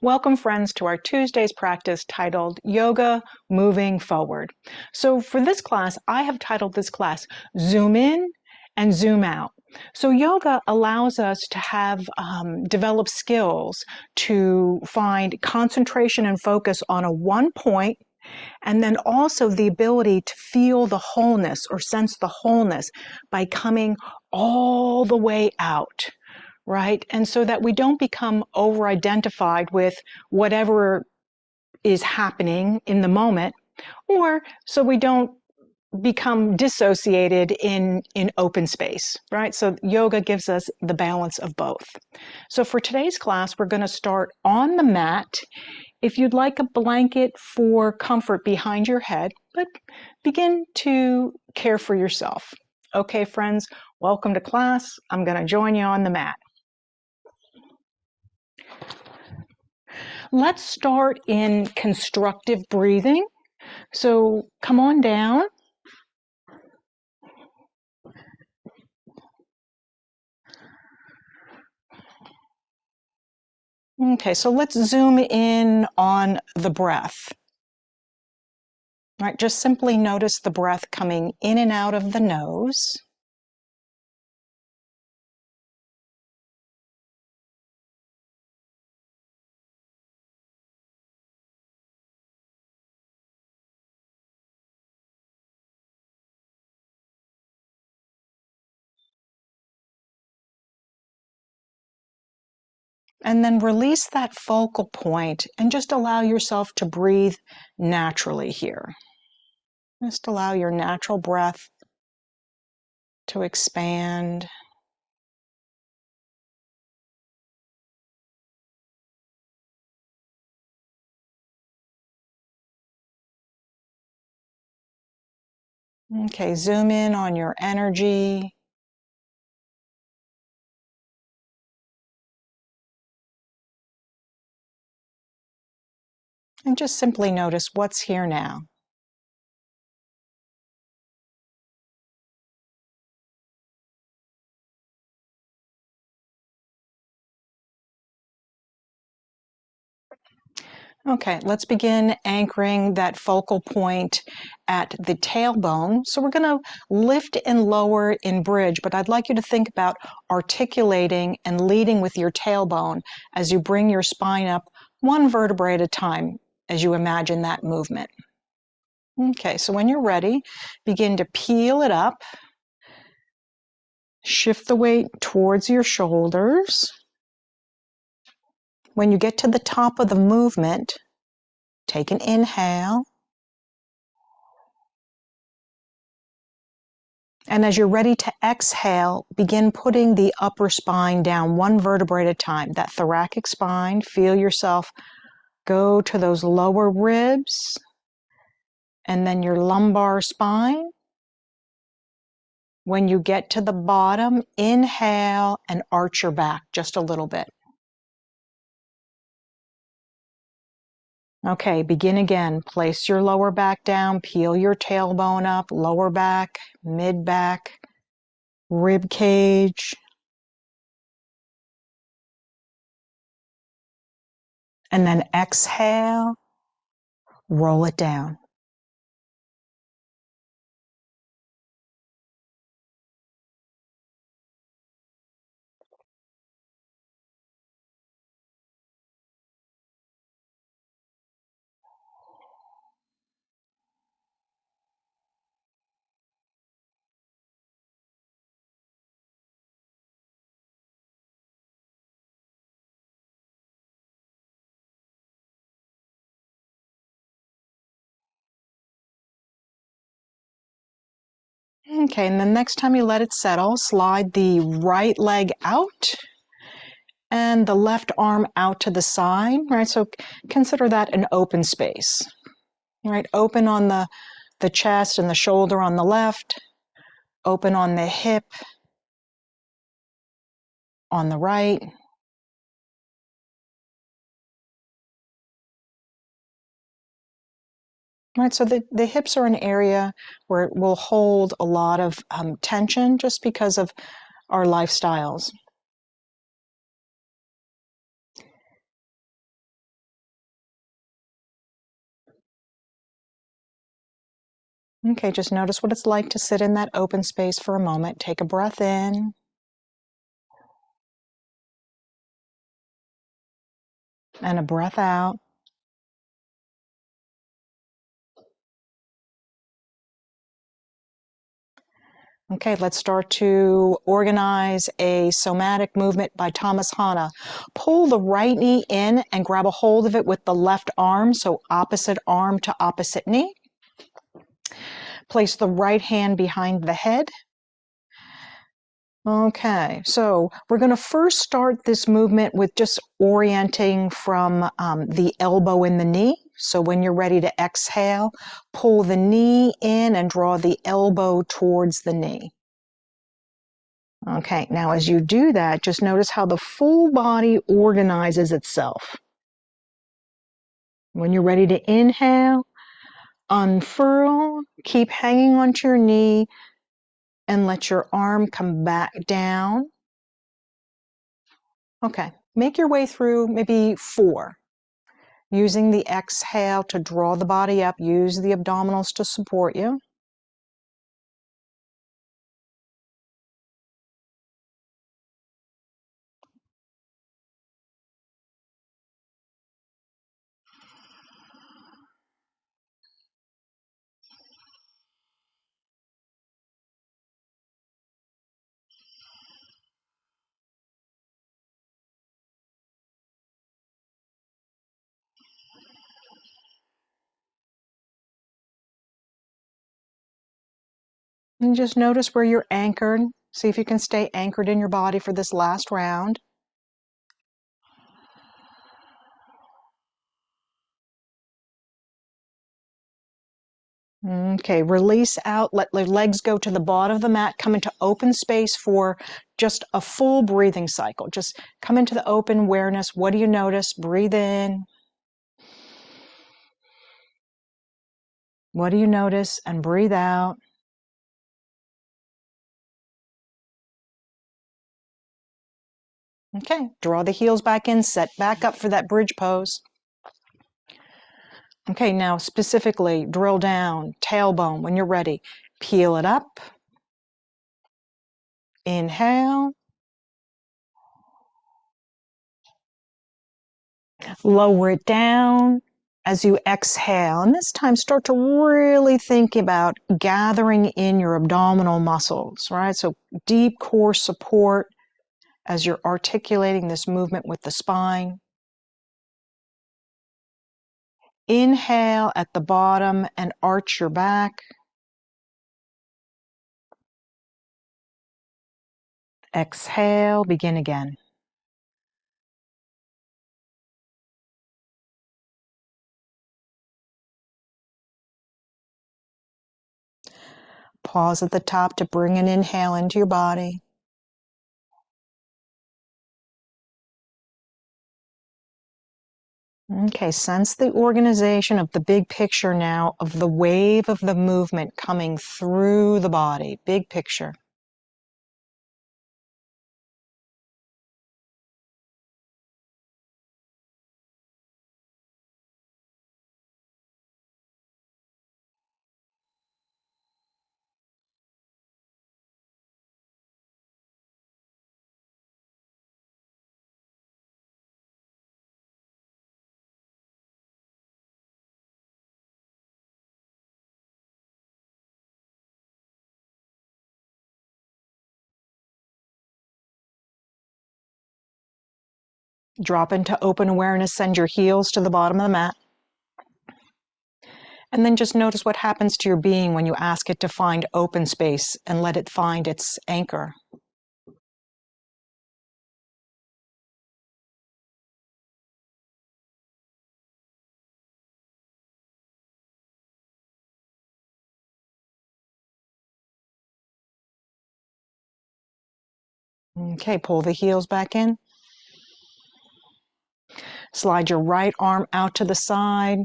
Welcome, friends, to our Tuesday's practice titled Yoga Moving Forward. So for this class, I have titled this class Zoom In and Zoom Out. So yoga allows us to have develop skills to find concentration and focus on a one point, and then also the ability to feel the wholeness or sense the wholeness by coming all the way out. Right? And so that we don't become over-identified with whatever is happening in the moment, or so we don't become dissociated in open space, right? So yoga gives us the balance of both. So for today's class, we're going to start on the mat. If you'd like a blanket for comfort behind your head, but begin to care for yourself. Okay, friends, welcome to class. I'm going to join you on the mat. Let's start in constructive breathing. So come on down. Okay, so let's zoom in on the breath. All right, just simply notice the breath coming in and out of the nose. And then release that focal point and just allow yourself to breathe naturally here. Just allow your natural breath to expand. Okay, zoom in on your energy. And just simply notice what's here now. Okay, let's begin anchoring that focal point at the tailbone. So we're going to lift and lower in bridge, but I'd like you to think about articulating and leading with your tailbone as you bring your spine up one vertebrae at a time as you imagine that movement. Okay, so when you're ready, begin to peel it up. Shift the weight towards your shoulders. When you get to the top of the movement, take an inhale. And as you're ready to exhale, begin putting the upper spine down one vertebrae at a time. That thoracic spine, feel yourself go to those lower ribs, and then your lumbar spine. When you get to the bottom, inhale and arch your back just a little bit. Okay, begin again. Place your lower back down, peel your tailbone up, lower back, mid back, rib cage. And then exhale, roll it down. Okay, and the next time you let it settle, slide the right leg out and the left arm out to the side, right? So consider that an open space, right? Open on the chest and the shoulder on the left, open on the hip on the right. Right, so the hips are an area where it will hold a lot of tension just because of our lifestyles. Okay, just notice what it's like to sit in that open space for a moment. Take a breath in and a breath out. Okay, let's start to organize a somatic movement by Thomas Hanna. Pull the right knee in and grab a hold of it with the left arm, so opposite arm to opposite knee. Place the right hand behind the head. Okay, so we're going to first start this movement with just orienting from the elbow in the knee. So when you're ready to exhale, pull the knee in and draw the elbow towards the knee. Okay, now as you do that, just notice how the full body organizes itself. When you're ready to inhale, unfurl, keep hanging onto your knee, and let your arm come back down. Okay, make your way through maybe 4. Using the exhale to draw the body up, use the abdominals to support you. And just notice where you're anchored. See if you can stay anchored in your body for this last round. Okay, release out, let the legs go to the bottom of the mat, come into open space for just a full breathing cycle. Just come into the open awareness. What do you notice? Breathe in. What do you notice? And breathe out. Okay, draw the heels back in, set back up for that bridge pose. Okay, now specifically drill down, tailbone when you're ready. Peel it up. Inhale. Lower it down as you exhale. And this time start to really think about gathering in your abdominal muscles, right? So deep core support as you're articulating this movement with the spine. Inhale at the bottom and arch your back. Exhale, begin again. Pause at the top to bring an inhale into your body. Okay, sense the organization of the big picture now of the wave of the movement coming through the body. Big picture. Drop into open awareness, send your heels to the bottom of the mat. And then just notice what happens to your being when you ask it to find open space and let it find its anchor. Okay, pull the heels back in. Slide your right arm out to the side.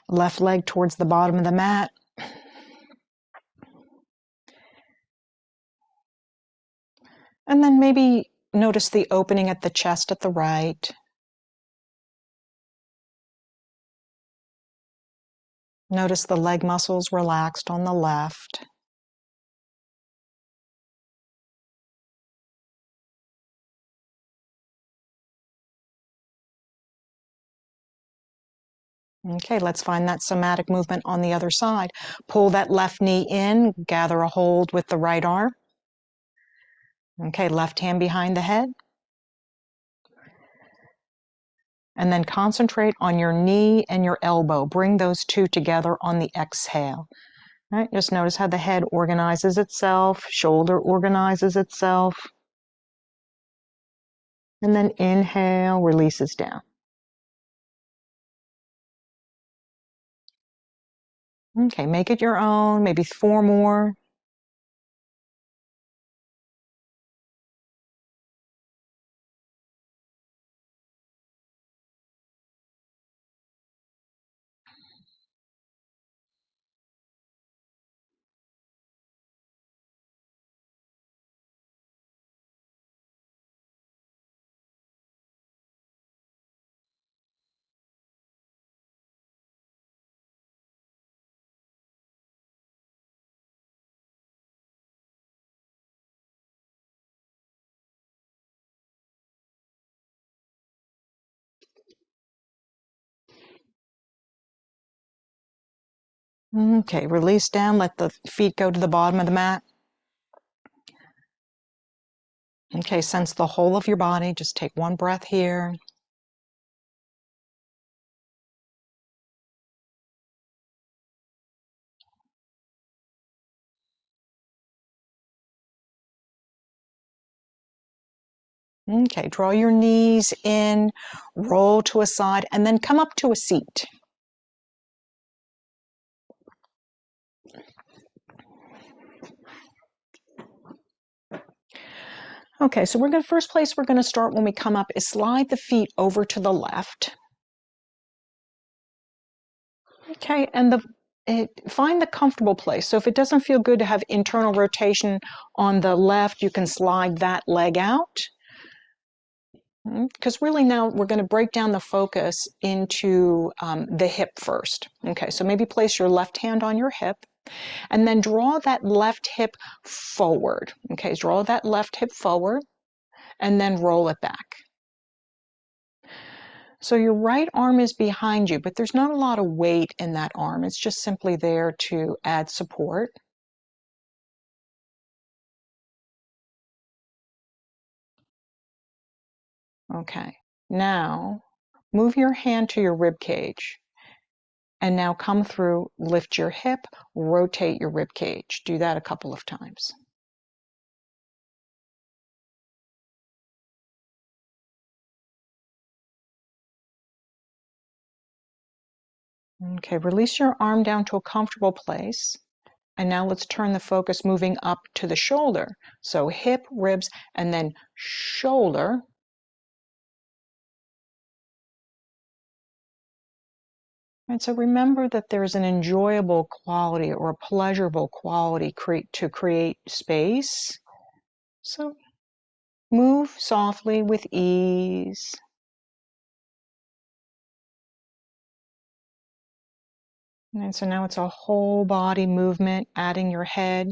Left leg towards the bottom of the mat. And then maybe notice the opening at the chest at the right. Notice the leg muscles relaxed on the left. Okay, let's find that somatic movement on the other side. Pull that left knee in, gather a hold with the right arm. Okay, left hand behind the head. And then concentrate on your knee and your elbow. Bring those two together on the exhale. All right, just notice how the head organizes itself, shoulder organizes itself. And then inhale, releases down. Okay, make it your own, maybe 4 more. Okay, release down, let the feet go to the bottom of the mat. Okay, sense the whole of your body. Just take one breath here. Okay, draw your knees in, roll to a side, and then come up to a seat. Okay, so first place we're going to start when we come up is slide the feet over to the left. Okay, and find the comfortable place. So if it doesn't feel good to have internal rotation on the left, you can slide that leg out. Because really now we're going to break down the focus into the hip first. Okay, so maybe place your left hand on your hip and then draw that left hip forward. Okay, draw that left hip forward and then roll it back. So your right arm is behind you, but there's not a lot of weight in that arm. It's just simply there to add support. Okay, now move your hand to your rib cage. And now come through, lift your hip, rotate your rib cage. Do that a couple of times. Okay, release your arm down to a comfortable place. And now let's turn the focus moving up to the shoulder. So hip, ribs, and then shoulder. And so remember that there's an enjoyable quality or a pleasurable quality to create space. So move softly with ease. And so now it's a whole body movement, adding your head.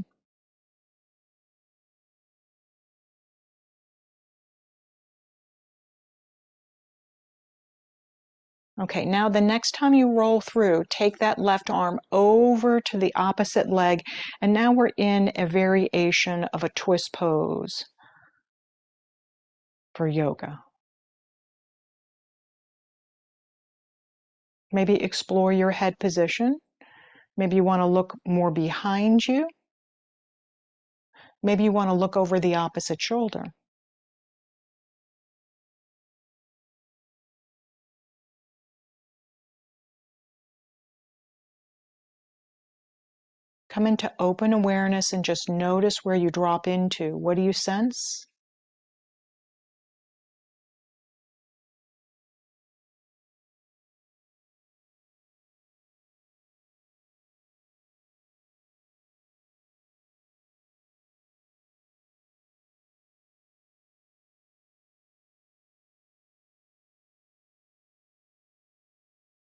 Okay, now the next time you roll through, take that left arm over to the opposite leg, and now we're in a variation of a twist pose for yoga. Maybe explore your head position. Maybe you want to look more behind you. Maybe you want to look over the opposite shoulder. Come into open awareness and just notice where you drop into. What do you sense?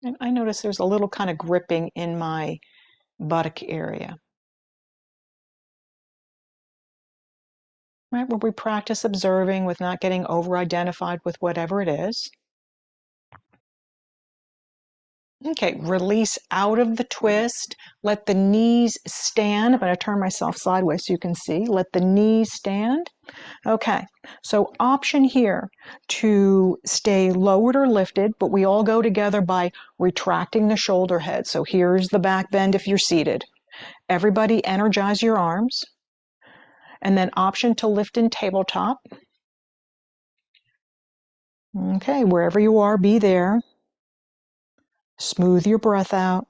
And I notice there's a little kind of gripping in my buttock area. Right, where we practice observing with not getting over-identified with whatever it is. Okay, release out of the twist. Let the knees stand. I'm going to turn myself sideways so you can see. Let the knees stand. Okay, so option here to stay lowered or lifted, but we all go together by retracting the shoulder head. So here's the back bend if you're seated. Everybody energize your arms. And then option to lift in tabletop. Okay, wherever you are, be there. Smooth your breath out.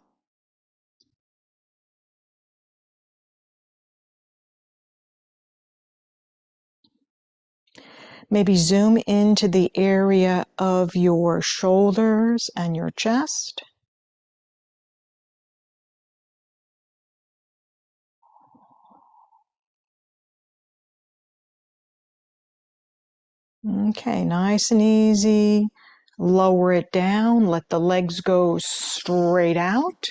Maybe zoom into the area of your shoulders and your chest. Okay, nice and easy. Lower it down. Let the legs go straight out.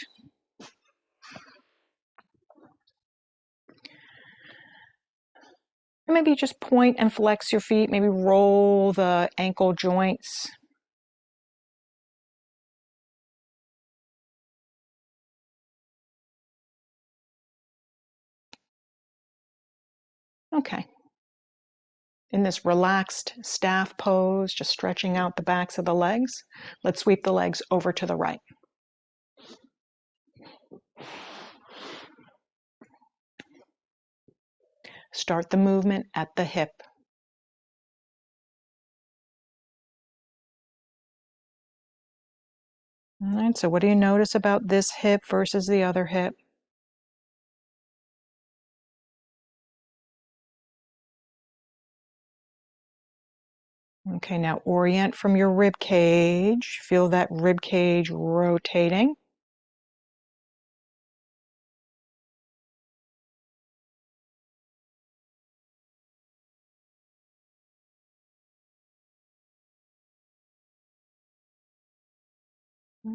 And maybe just point and flex your feet. Maybe roll the ankle joints. Okay. In this relaxed staff pose, just stretching out the backs of the legs, let's sweep the legs over to the right. Start the movement at the hip. All right, so what do you notice about this hip versus the other hip? Okay, now orient from your rib cage. Feel that rib cage rotating.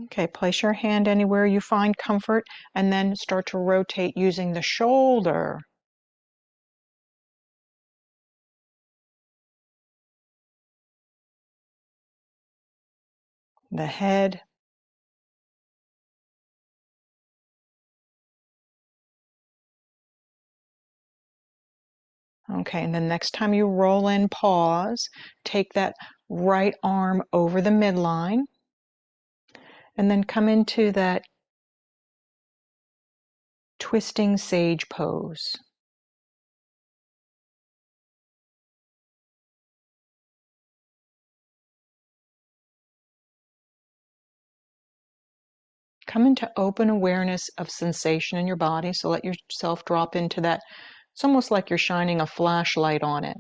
Okay, place your hand anywhere you find comfort and then start to rotate using the shoulder. The head. Okay, and then next time you roll in, pause. Take that right arm over the midline and then come into that twisting sage pose. Come into open awareness of sensation in your body. So let yourself drop into that. It's almost like you're shining a flashlight on it.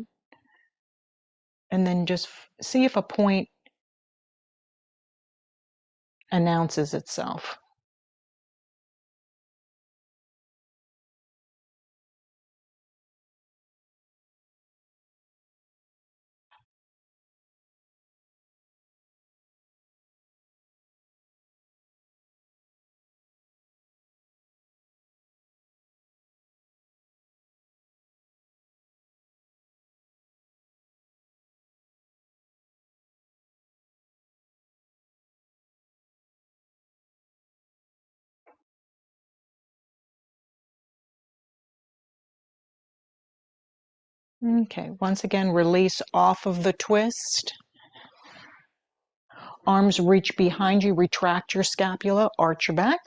And then just see if a point announces itself. Okay, once again, release off of the twist. Arms reach behind you, retract your scapula, arch your back.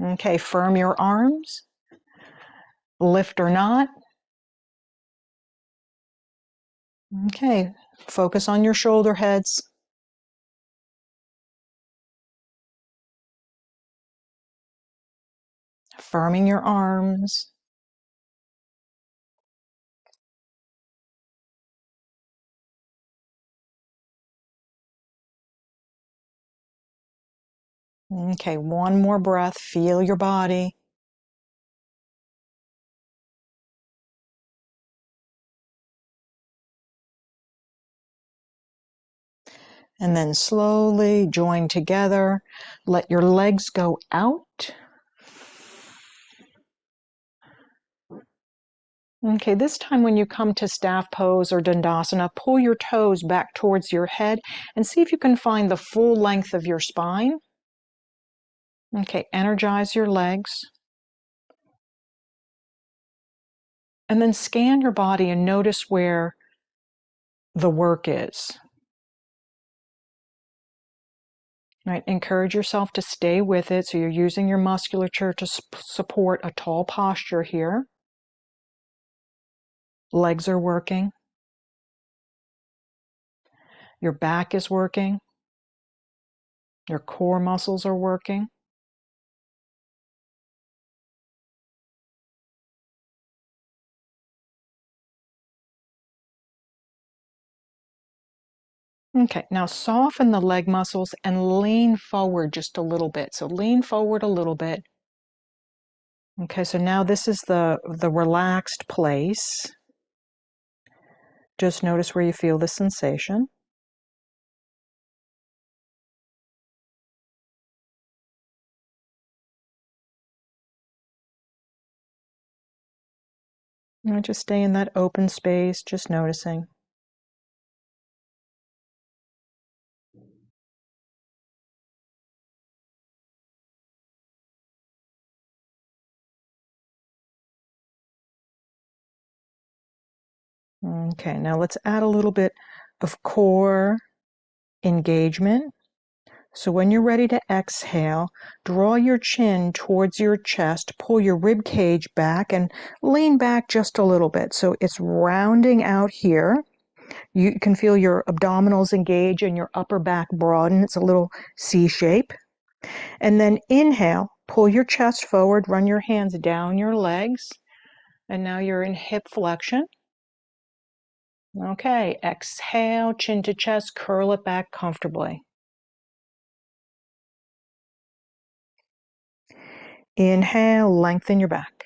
Okay, firm your arms. Lift or not. Okay, focus on your shoulder heads. Firming your arms. Okay, one more breath. Feel your body. And then slowly join together. Let your legs go out. Okay, this time when you come to staff pose or dandasana, pull your toes back towards your head and see if you can find the full length of your spine. Okay, energize your legs. And then scan your body and notice where the work is. Right, encourage yourself to stay with it so you're using your musculature to support a tall posture here. Legs are working. Your back is working. Your core muscles are working. Okay, now soften the leg muscles and lean forward just a little bit. So lean forward a little bit. Okay, so now this is the relaxed place. Just notice where you feel the sensation. Now just stay in that open space, just noticing. Okay, now let's add a little bit of core engagement. So when you're ready to exhale, draw your chin towards your chest, pull your rib cage back and lean back just a little bit. So it's rounding out here. You can feel your abdominals engage and your upper back broaden. It's a little C shape. And then inhale, pull your chest forward, run your hands down your legs. And now you're in hip flexion. Okay, exhale, chin to chest, curl it back comfortably. Inhale, lengthen your back.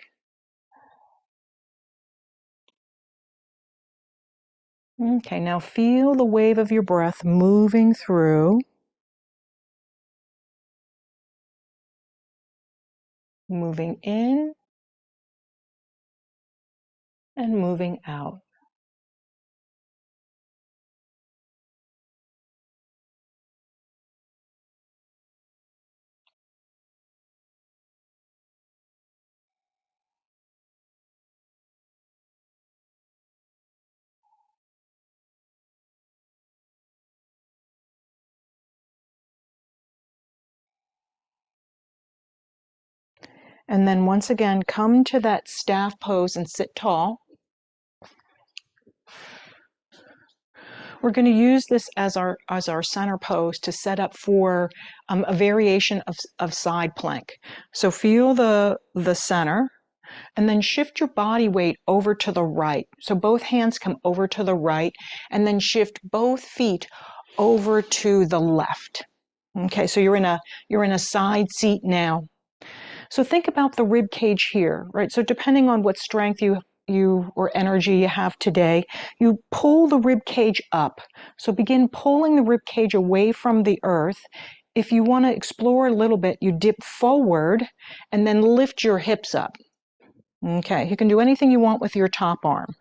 Okay, now feel the wave of your breath moving through, moving in and moving out. And then once again, come to that staff pose and sit tall. We're going to use this as our center pose to set up for a variation of side plank. So feel the center and then shift your body weight over to the right. So both hands come over to the right and then shift both feet over to the left. Okay, so you're in a side seat now. So think about the rib cage here, right? So depending on what strength you or energy you have today, you pull the rib cage up. So begin pulling the rib cage away from the earth. If you want to explore a little bit, you dip forward and then lift your hips up. Okay, you can do anything you want with your top arm.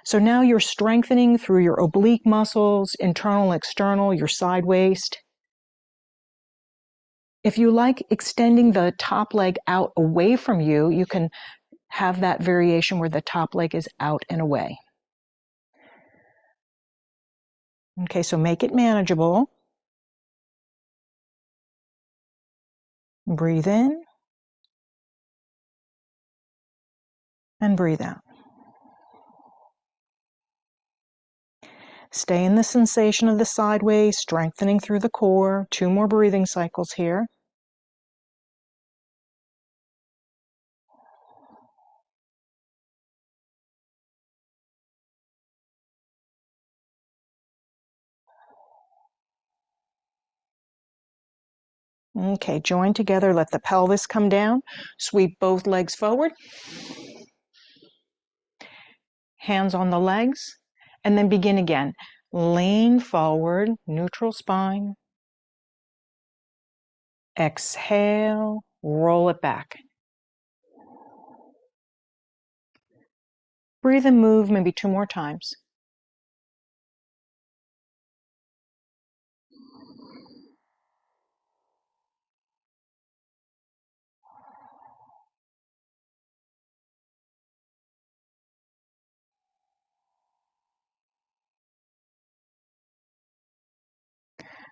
So now you're strengthening through your oblique muscles, internal, external, your side waist. If you like extending the top leg out away from you, you can have that variation where the top leg is out and away. Okay, so make it manageable. Breathe in and breathe out. Stay in the sensation of the sideways, strengthening through the core. 2 more breathing cycles here. Okay, join together, let the pelvis come down. Sweep both legs forward. Hands on the legs, and then begin again. Lean forward, neutral spine. Exhale, roll it back. Breathe and move maybe 2 more times.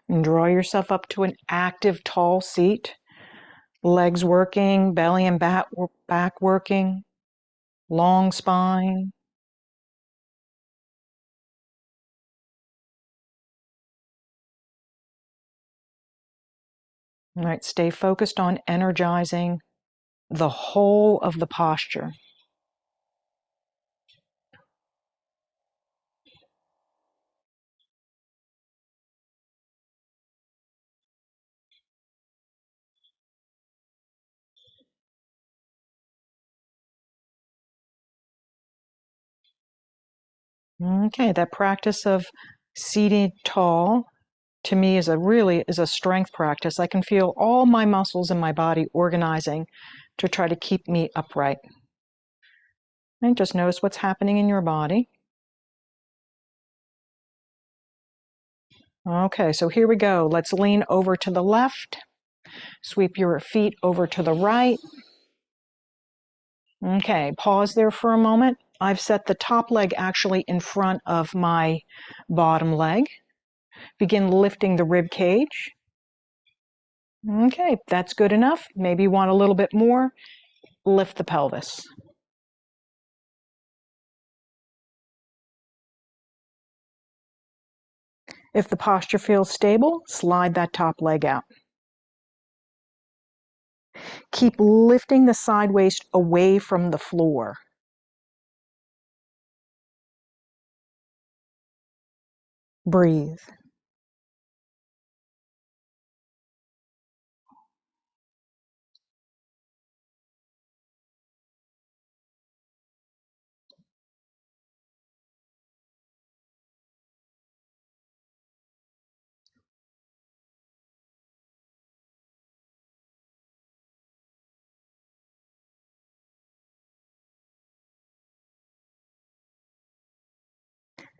And draw yourself up to an active tall seat. Legs working, belly and back working, long spine. All right, stay focused on energizing the whole of the posture. Okay, that practice of seated tall to me is a strength practice. I can feel all my muscles in my body organizing to try to keep me upright. And just notice what's happening in your body. Okay, so here we go. Let's lean over to the left. Sweep your feet over to the right. Okay, pause there for a moment. I've set the top leg actually in front of my bottom leg. Begin lifting the rib cage. Okay, that's good enough. Maybe you want a little bit more. Lift the pelvis. If the posture feels stable, slide that top leg out. Keep lifting the side waist away from the floor. Breathe.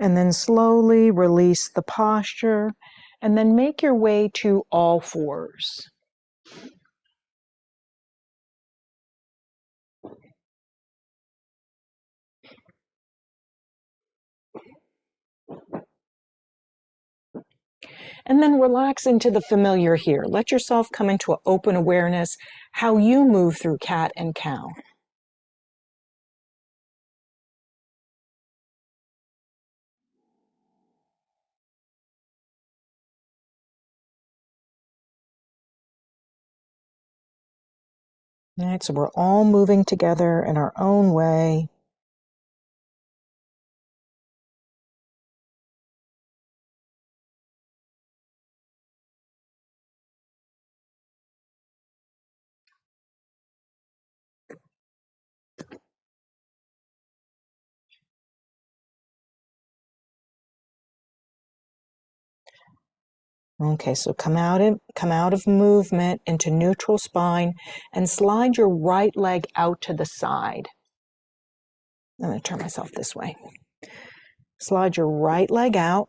And then slowly release the posture, and then make your way to all fours. And then relax into the familiar here. Let yourself come into an open awareness, how you move through cat and cow. All right, so we're all moving together in our own way. Okay, so come out of movement into neutral spine and slide your right leg out to the side. I'm going to turn myself this way. Slide your right leg out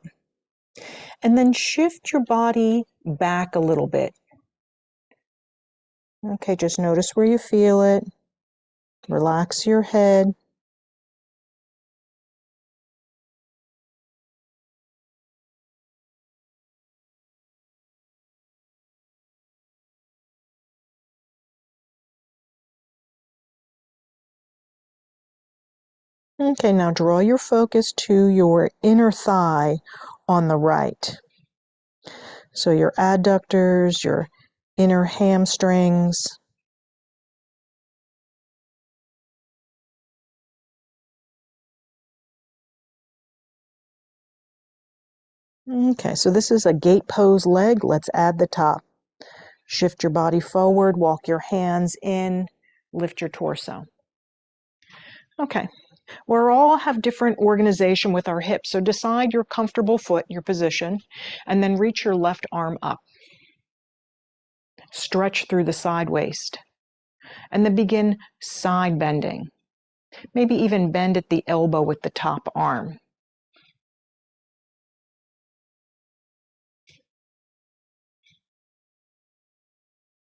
and then shift your body back a little bit. Okay, just notice where you feel it. Relax your head. Okay, now draw your focus to your inner thigh on the right. So your adductors, your inner hamstrings. Okay, so this is a gate pose leg. Let's add the top. Shift your body forward, walk your hands in, lift your torso. Okay, We all have different organization with our hips, so decide your comfortable foot, your position, and then reach your left arm up. Stretch through the side waist, and then begin side bending. Maybe even bend at the elbow with the top arm.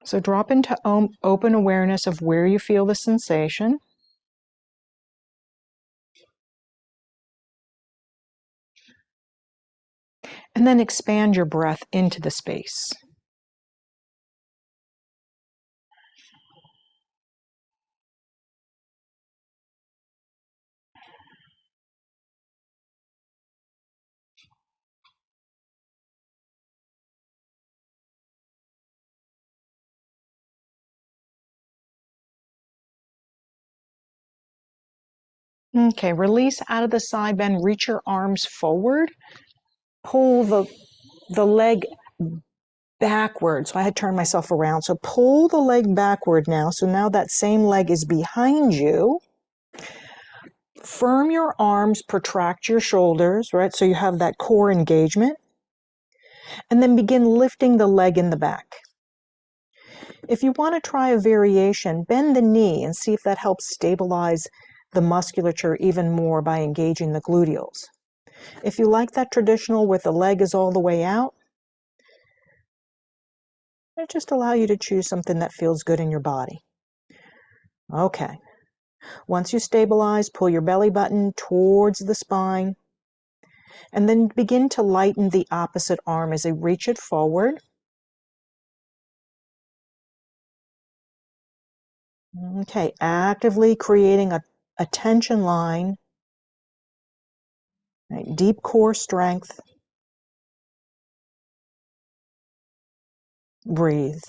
So drop into open awareness of where you feel the sensation. And then expand your breath into the space. Okay, release out of the side bend, reach your arms forward, pull the leg backward. So I had turned myself around. So pull the leg backward now. So now that same leg is behind you. Firm your arms, protract your shoulders, right? So you have that core engagement. And then begin lifting the leg in the back. If you want to try a variation, bend the knee and see if that helps stabilize the musculature even more by engaging the gluteals. If you like that traditional where the leg is all the way out, it just allow you to choose something that feels good in your body. Okay. Once you stabilize, pull your belly button towards the spine, and then begin to lighten the opposite arm as you reach it forward. Okay, actively creating a tension line, right? Deep core strength. Breathe.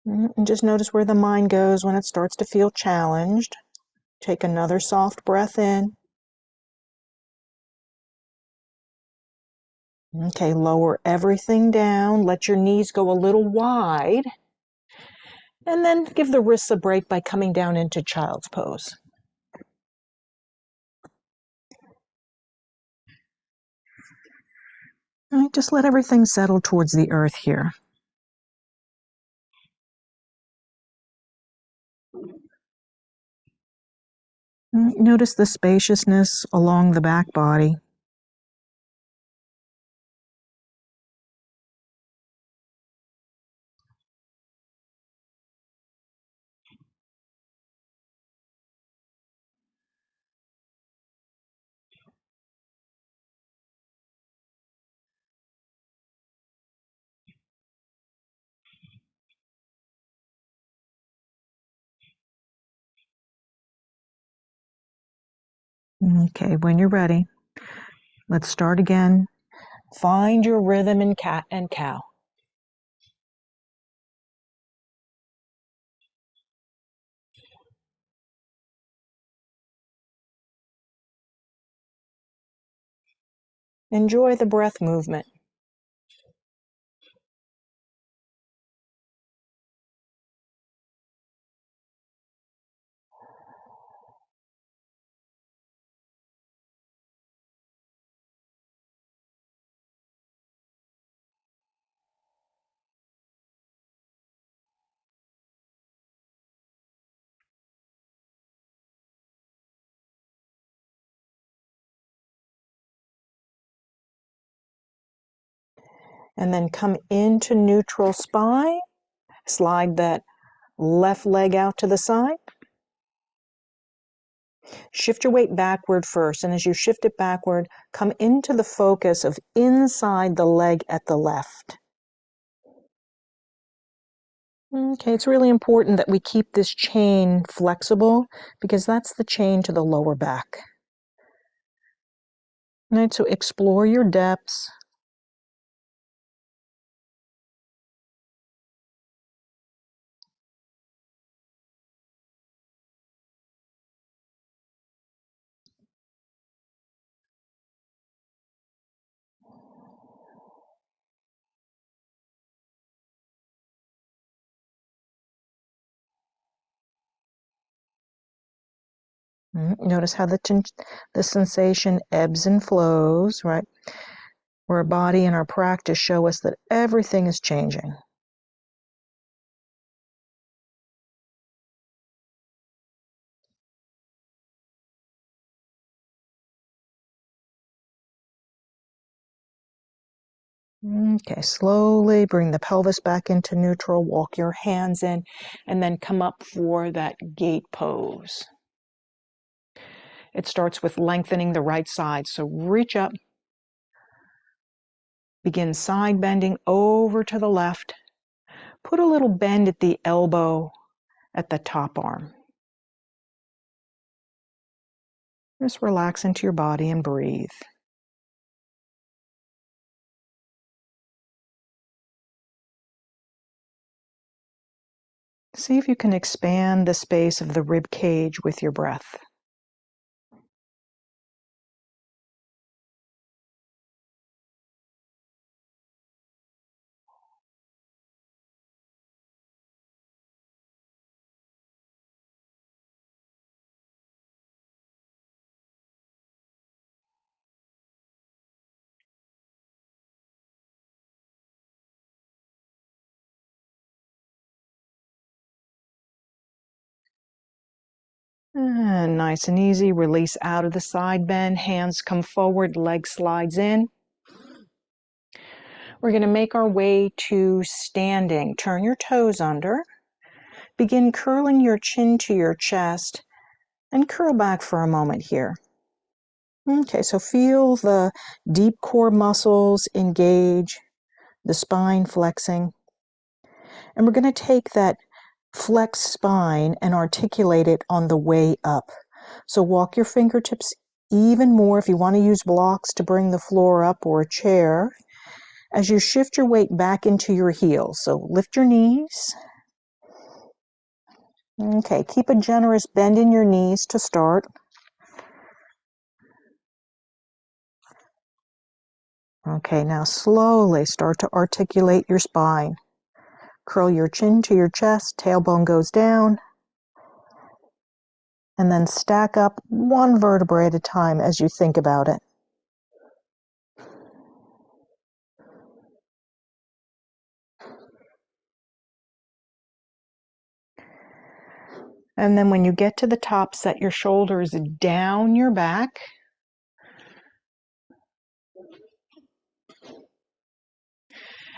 And just notice where the mind goes when it starts to feel challenged. Take another soft breath in. Okay, lower everything down. Let your knees go a little wide. And then give the wrists a break by coming down into child's pose. All right, just let everything settle towards the earth here. Notice the spaciousness along the back body. Okay, when you're ready, let's start again. Find your rhythm in cat and cow. Enjoy the breath movement. And then come into neutral spine. Slide that left leg out to the side. Shift your weight backward first, and as you shift it backward, come into the focus of inside the leg at the left. Okay, it's really important that we keep this chain flexible because that's the chain to the lower back. All right, so explore your depths. Notice how the sensation ebbs and flows, right? Where our body and our practice show us that everything is changing. Okay, slowly bring the pelvis back into neutral, walk your hands in, and then come up for that gate pose. It starts with lengthening the right side, so reach up, begin side bending over to the left, put a little bend at the elbow at the top arm. Just relax into your body and breathe. See if you can expand the space of the rib cage with your breath. And nice and easy, release out of the side bend, hands come forward, leg slides in. We're going to make our way to standing. Turn your toes under. Begin curling your chin to your chest and curl back for a moment here. Okay, so feel the deep core muscles engage, the spine flexing. And we're going to take that flexed spine and articulate it on the way up. So walk your fingertips even more if you want to use blocks to bring the floor up or a chair as you shift your weight back into your heels. So lift your knees. Okay, keep a generous bend in your knees to start. Okay, now slowly start to articulate your spine. Curl your chin to your chest, tailbone goes down, and then stack up one vertebrae at a time as you think about it. And then when you get to the top, set your shoulders down your back.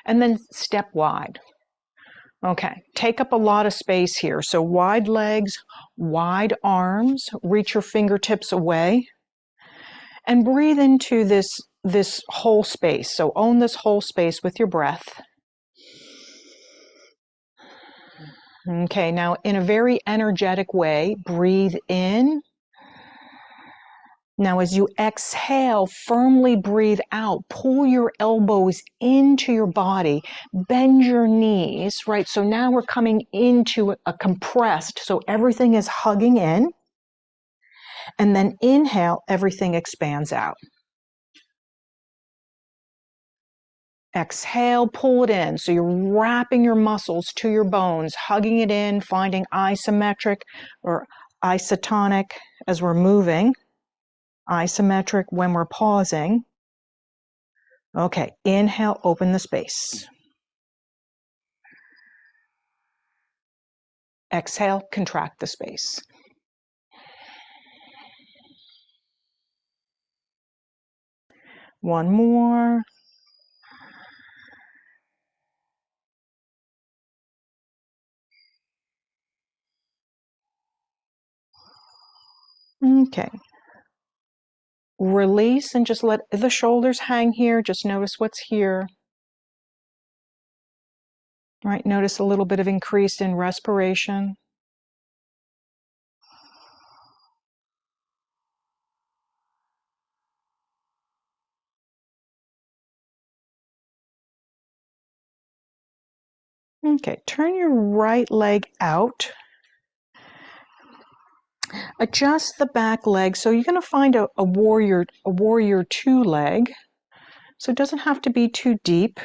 And then step wide. Okay, take up a lot of space here. So wide legs, wide arms, reach your fingertips away. And breathe into this whole space. So own this whole space with your breath. Okay, now in a very energetic way, breathe in. Now as you exhale, firmly breathe out. Pull your elbows into your body. Bend your knees, right? So now we're coming into a compressed, so everything is hugging in. And then inhale, everything expands out. Exhale, pull it in. So you're wrapping your muscles to your bones, hugging it in, finding isometric or isotonic as we're moving. Isometric when we're pausing. Okay, inhale, open the space. Exhale, contract the space. One more. Okay. Release and just let the shoulders hang here. Just notice what's here. Right, notice a little bit of increase in respiration. Okay, turn your right leg out. Adjust the back leg. So you're going to find a warrior two leg. So it doesn't have to be too deep.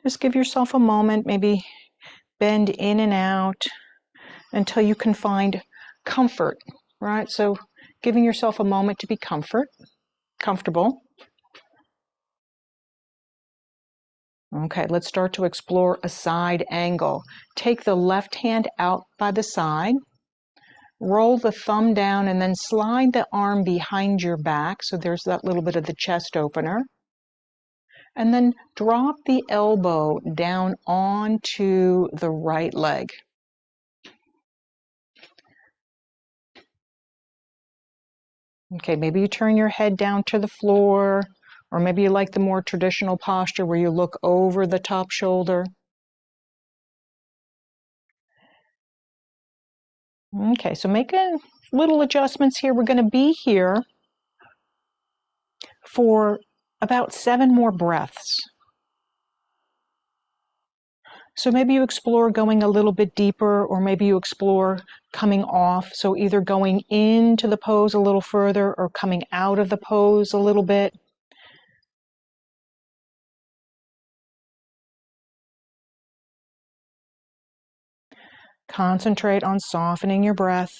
Just give yourself a moment, maybe bend in and out until you can find comfort, right? So giving yourself a moment to be comfortable. Okay, let's start to explore a side angle. Take the left hand out by the side, roll the thumb down, and then slide the arm behind your back. So there's that little bit of the chest opener. And then drop the elbow down onto the right leg. Okay, maybe you turn your head down to the floor, or maybe you like the more traditional posture where you look over the top shoulder. Okay, so make a little adjustments here. We're going to be here for about 7 more breaths. So maybe you explore going a little bit deeper, or maybe you explore coming off. So either going into the pose a little further or coming out of the pose a little bit. Concentrate on softening your breath.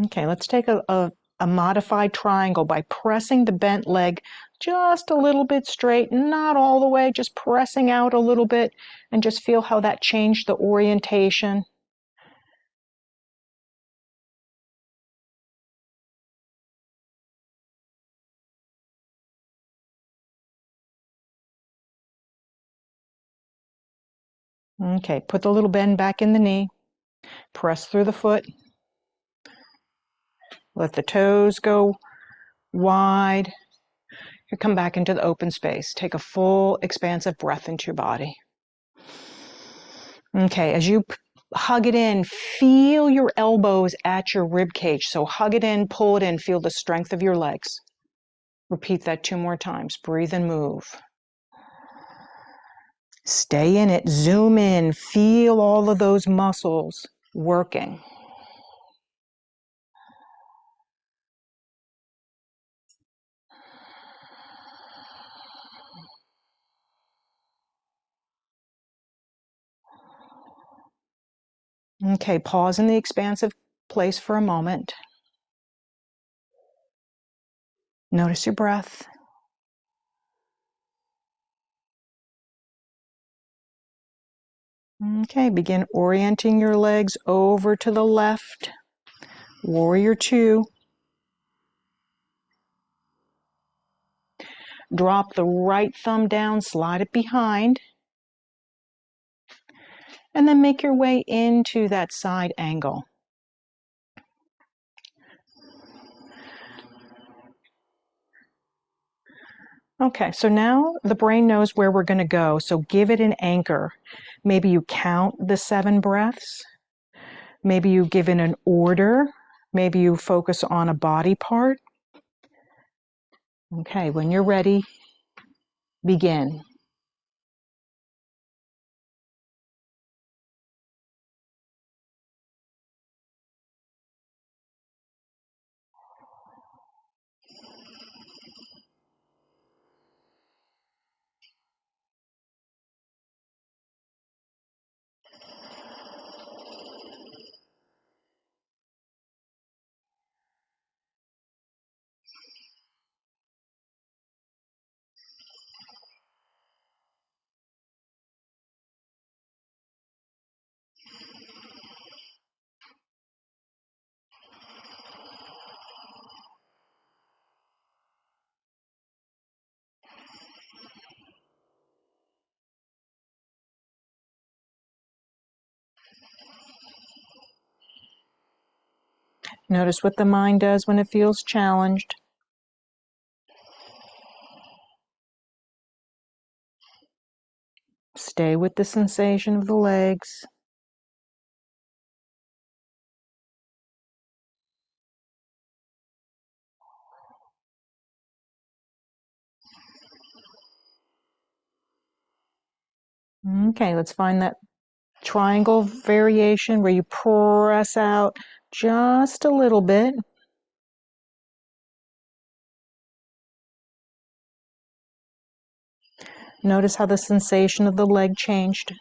Okay, let's take a modified triangle by pressing the bent leg just a little bit straight, not all the way, just pressing out a little bit, and just feel how that changed the orientation. Okay, put the little bend back in the knee, press through the foot, let the toes go wide. You come back into the open space. Take a full expansive breath into your body. Okay, as you hug it in, feel your elbows at your rib cage. So hug it in, pull it in, feel the strength of your legs. Repeat that 2 more times. Breathe and move. Stay in it. Zoom in. Feel all of those muscles working. Okay, pause in the expansive place for a moment. Notice your breath. Okay, begin orienting your legs over to the left. Warrior 2. Drop the right thumb down, slide it behind, and then make your way into that side angle. Okay, so now the brain knows where we're going to go, so give it an anchor. Maybe you count the 7 breaths. Maybe you give it an order. Maybe you focus on a body part. Okay, when you're ready, begin. Notice what the mind does when it feels challenged. Stay with the sensation of the legs. Okay, let's find that triangle variation where you press out just a little bit. Notice how the sensation of the leg changed.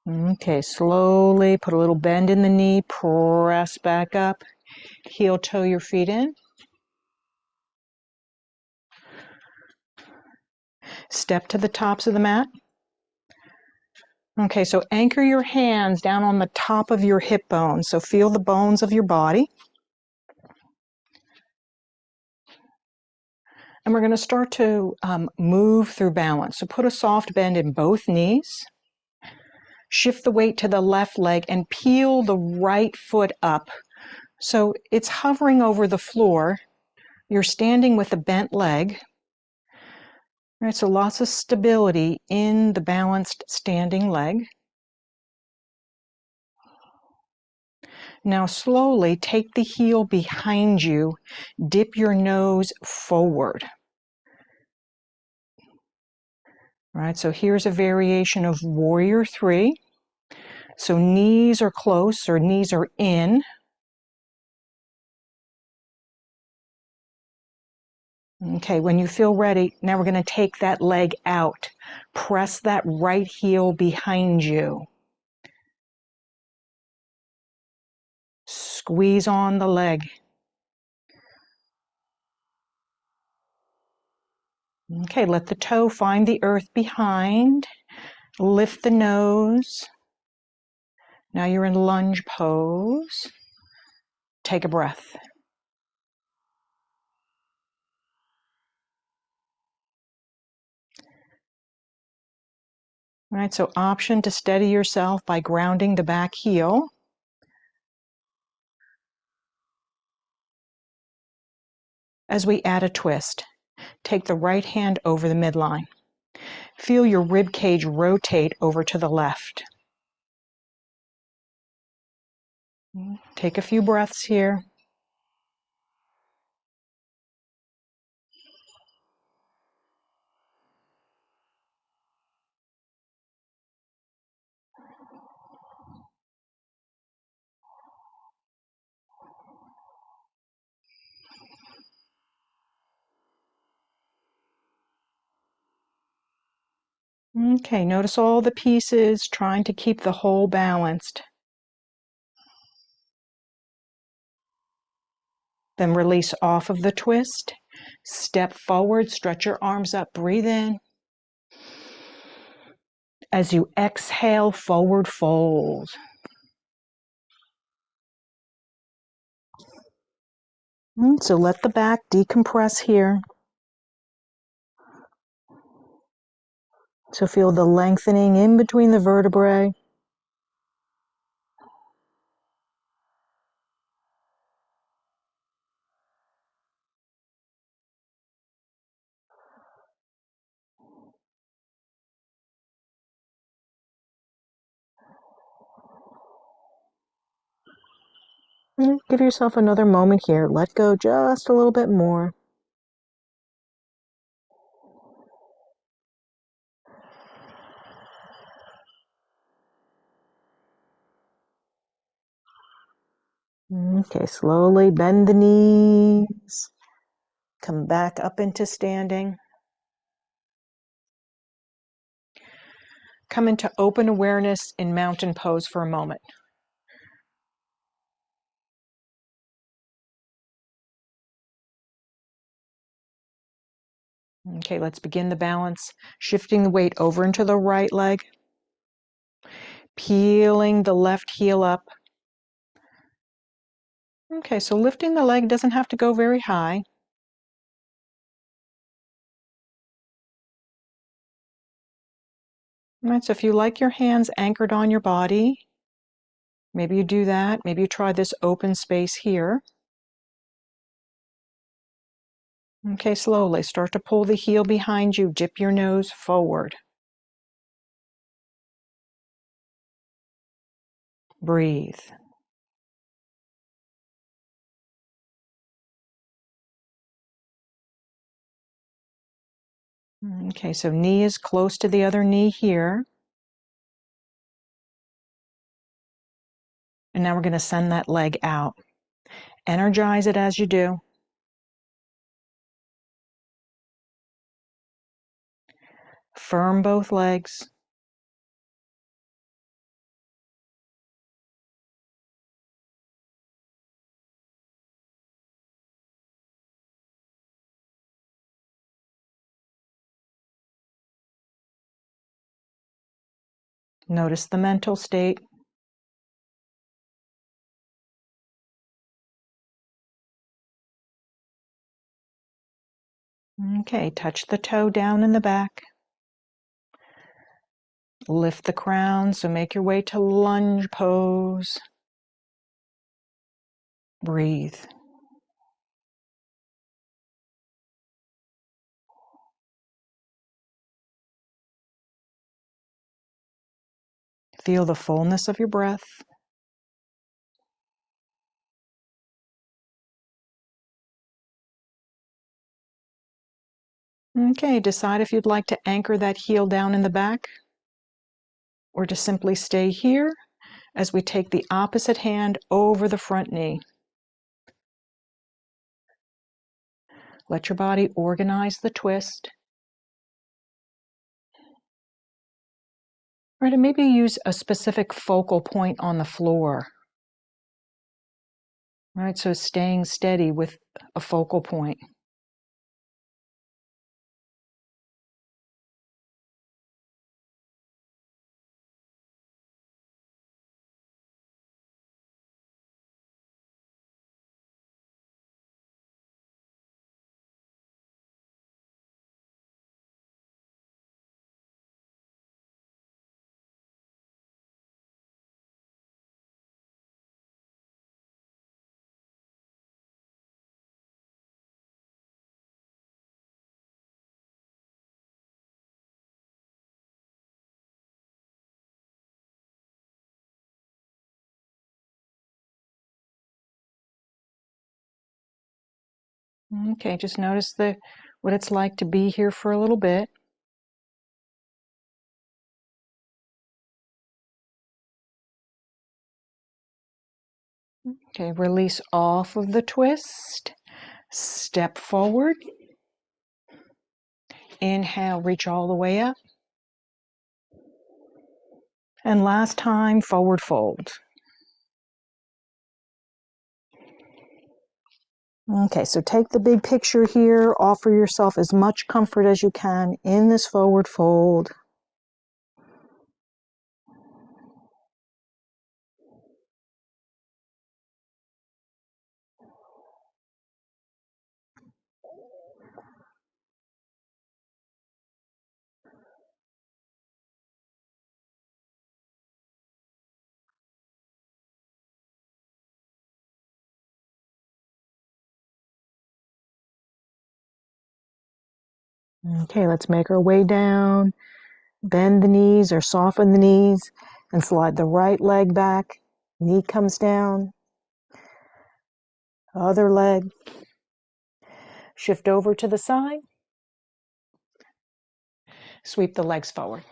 Okay, slowly put a little bend in the knee, press back up, heel toe your feet in. Step to the tops of the mat. Okay, so anchor your hands down on the top of your hip bones. So feel the bones of your body. And we're going to start to move through balance. So put a soft bend in both knees. Shift the weight to the left leg and peel the right foot up. So it's hovering over the floor. You're standing with a bent leg. All right, so lots of stability in the balanced standing leg. Now slowly take the heel behind you, dip your nose forward. All right, so here's a variation of Warrior 3. So knees are close or knees are in. Okay, when you feel ready, now we're going to take that leg out. Press that right heel behind you. Squeeze on the leg. Okay, let the toe find the earth behind. Lift the nose. Now you're in lunge pose. Take a breath. All right, so option to steady yourself by grounding the back heel. As we add a twist, take the right hand over the midline. Feel your rib cage rotate over to the left. Take a few breaths here. Okay, notice all the pieces, trying to keep the whole balanced. Then release off of the twist. Step forward, stretch your arms up, breathe in. As you exhale, forward fold. So let the back decompress here. So feel the lengthening in between the vertebrae. Give yourself another moment here. Let go just a little bit more. Okay, slowly bend the knees. Come back up into standing. Come into open awareness in mountain pose for a moment. Okay, let's begin the balance. Shifting the weight over into the right leg. Peeling the left heel up. Okay, so lifting the leg doesn't have to go very high. All right, so if you like your hands anchored on your body, maybe you do that. Maybe you try this open space here. Okay, slowly start to pull the heel behind you. Dip your nose forward. Breathe. Okay, so knee is close to the other knee here. And now we're going to send that leg out. Energize it as you do. Firm both legs. Notice the mental state. Okay, touch the toe down in the back. Lift the crown, so make your way to lunge pose. Breathe. Feel the fullness of your breath. Okay, decide if you'd like to anchor that heel down in the back or to simply stay here as we take the opposite hand over the front knee. Let your body organize the twist. Right, and maybe use a specific focal point on the floor. Right, so staying steady with a focal point. Okay, just notice what it's like to be here for a little bit. Okay, release off of the twist. Step forward. Inhale, reach all the way up. And last time, forward fold. Okay, so take the big picture here. Offer yourself as much comfort as you can in this forward fold. Okay, let's make our way down. Bend the knees or soften the knees and slide the right leg back. Knee comes down. Other leg. Shift over to the side. Sweep the legs forward.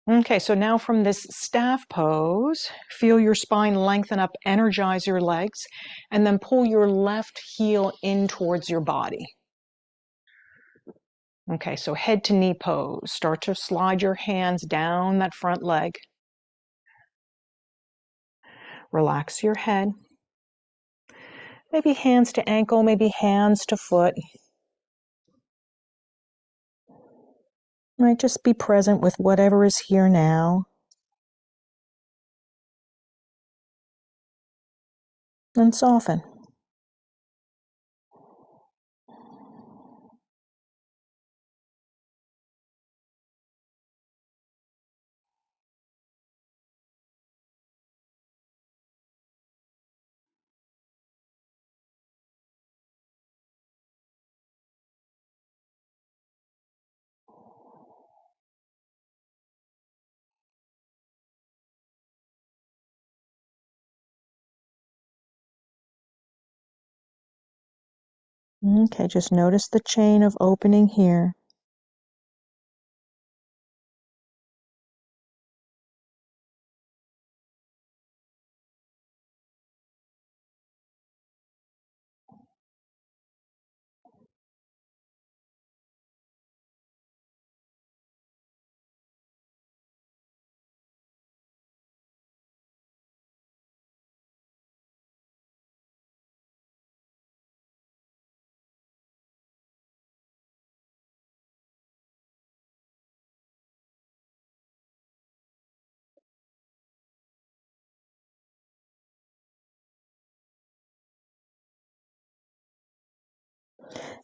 Okay, so now from this staff pose, feel your spine lengthen up, energize your legs, and then pull your left heel in towards your body. Okay, so head to knee pose. Start to slide your hands down that front leg. Relax your head. Maybe hands to ankle, maybe hands to foot. Right, just be present with whatever is here now. And soften. Okay, just notice the chain of opening here.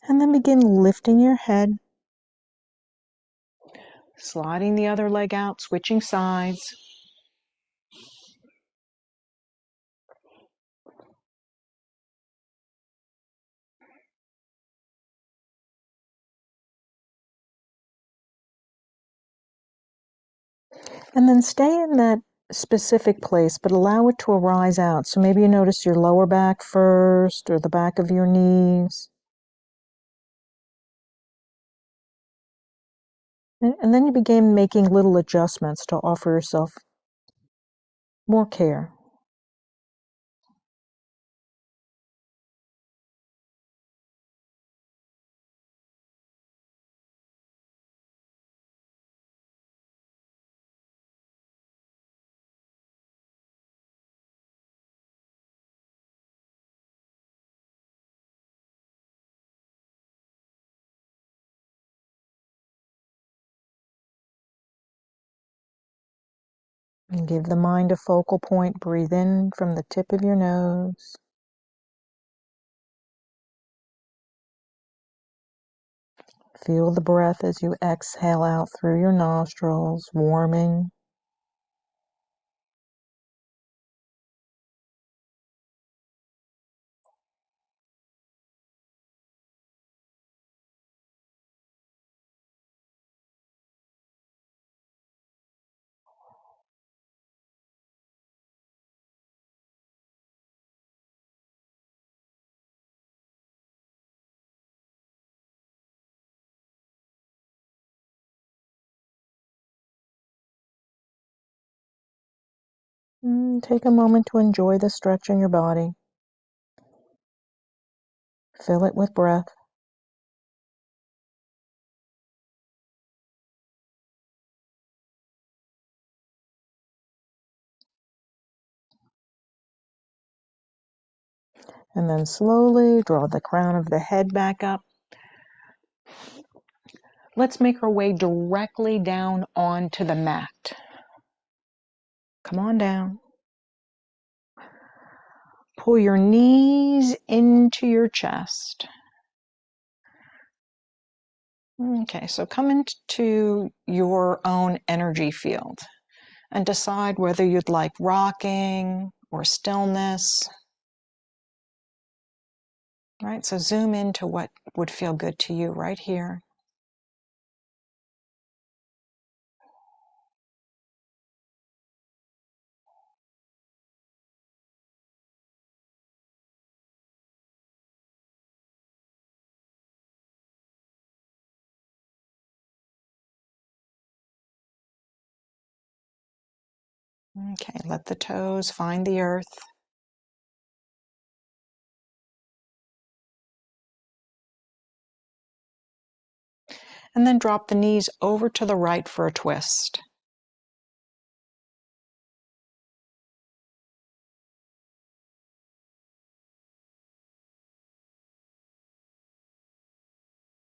And then begin lifting your head, sliding the other leg out, switching sides. And then stay in that specific place, but allow it to arise out. So maybe you notice your lower back first or the back of your knees. And then you begin making little adjustments to offer yourself more care. And give the mind a focal point. Breathe in from the tip of your nose. Feel the breath as you exhale out through your nostrils, warming. Take a moment to enjoy the stretch in your body. Fill it with breath. And then slowly draw the crown of the head back up. Let's make our way directly down onto the mat. Come on down. Pull your knees into your chest. Okay, so come into your own energy field and decide whether you'd like rocking or stillness. Right, so zoom into what would feel good to you right here. Okay, let the toes find the earth. And then drop the knees over to the right for a twist.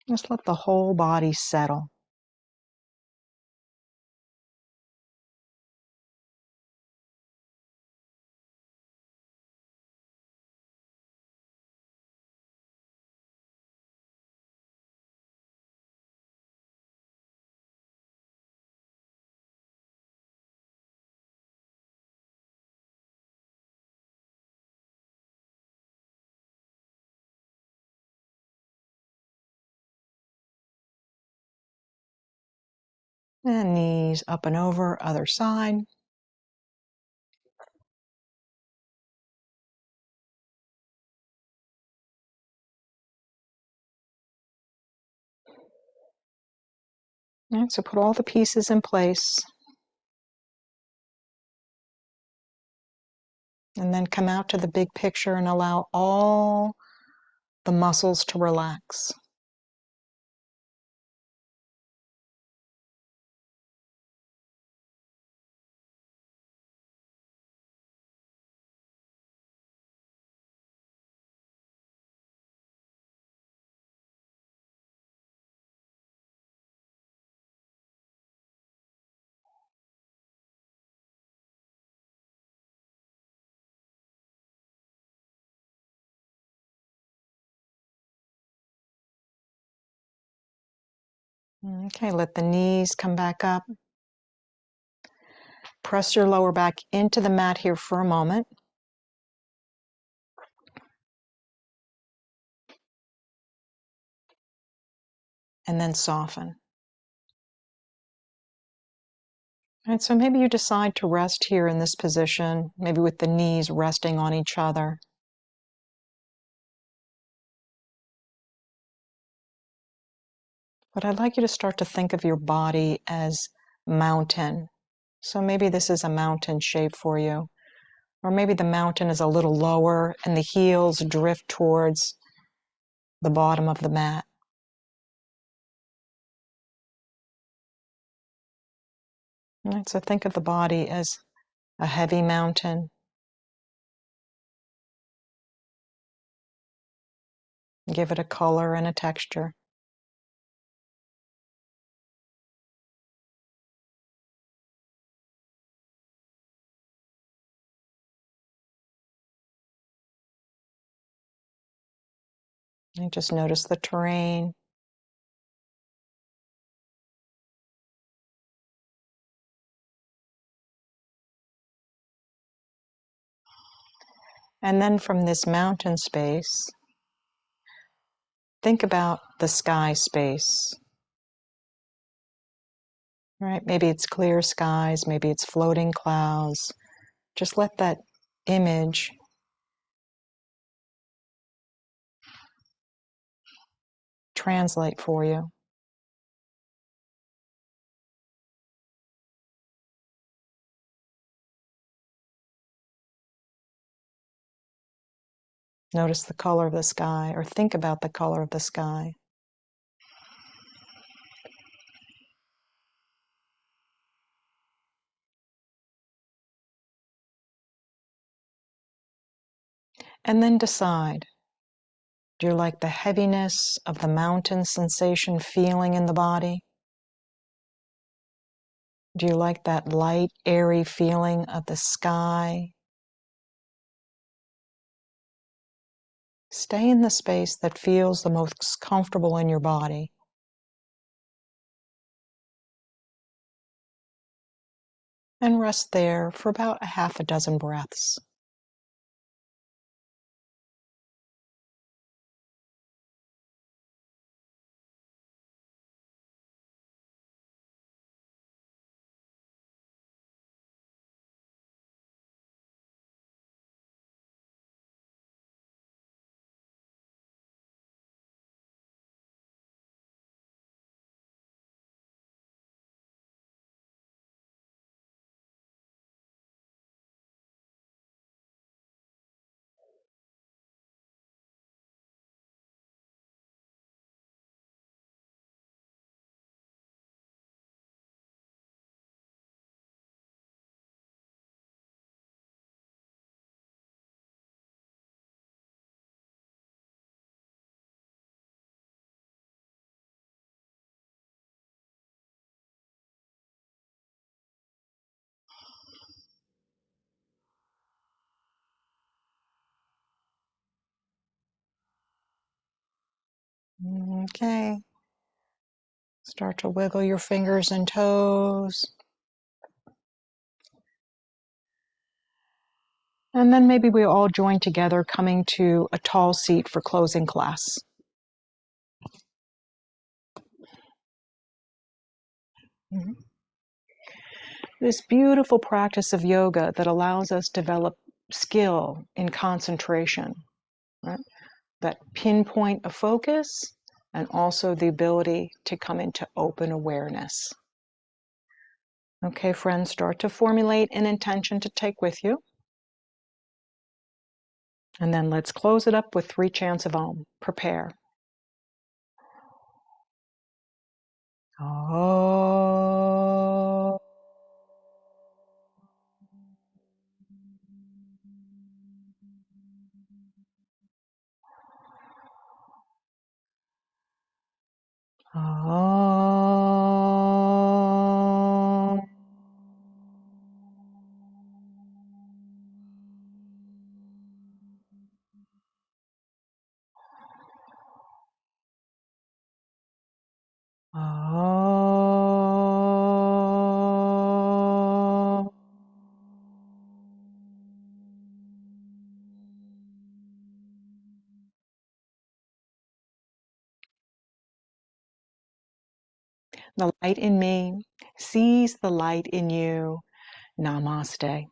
Just let the whole body settle. And knees up and over, other side. All right, so put all the pieces in place. And then come out to the big picture and allow all the muscles to relax. Okay, let the knees come back up. Press your lower back into the mat here for a moment. And then soften. All right, so maybe you decide to rest here in this position, maybe with the knees resting on each other. But I'd like you to start to think of your body as mountain. So maybe this is a mountain shape for you. Or maybe the mountain is a little lower and the heels drift towards the bottom of the mat. All right, so think of the body as a heavy mountain. Give it a color and a texture. And just notice the terrain. And then from this mountain space, think about the sky space. Right? Maybe it's clear skies, maybe it's floating clouds. Just let that image translate for you. Notice the color of the sky, or think about the color of the sky. And then decide, do you like the heaviness of the mountain sensation feeling in the body? Do you like that light, airy feeling of the sky? Stay in the space that feels the most comfortable in your body. And rest there for about a half a dozen breaths. Okay. Start to wiggle your fingers and toes. And then maybe we all join together, coming to a tall seat for closing class. Mhm. This beautiful practice of yoga that allows us to develop skill in concentration, right? That pinpoint of focus and also the ability to come into open awareness. Okay, friends, start to formulate an intention to take with you. And then let's close it up with 3 chants of Om. Prepare. Om. Om. Om. The light in me sees the light in you. Namaste.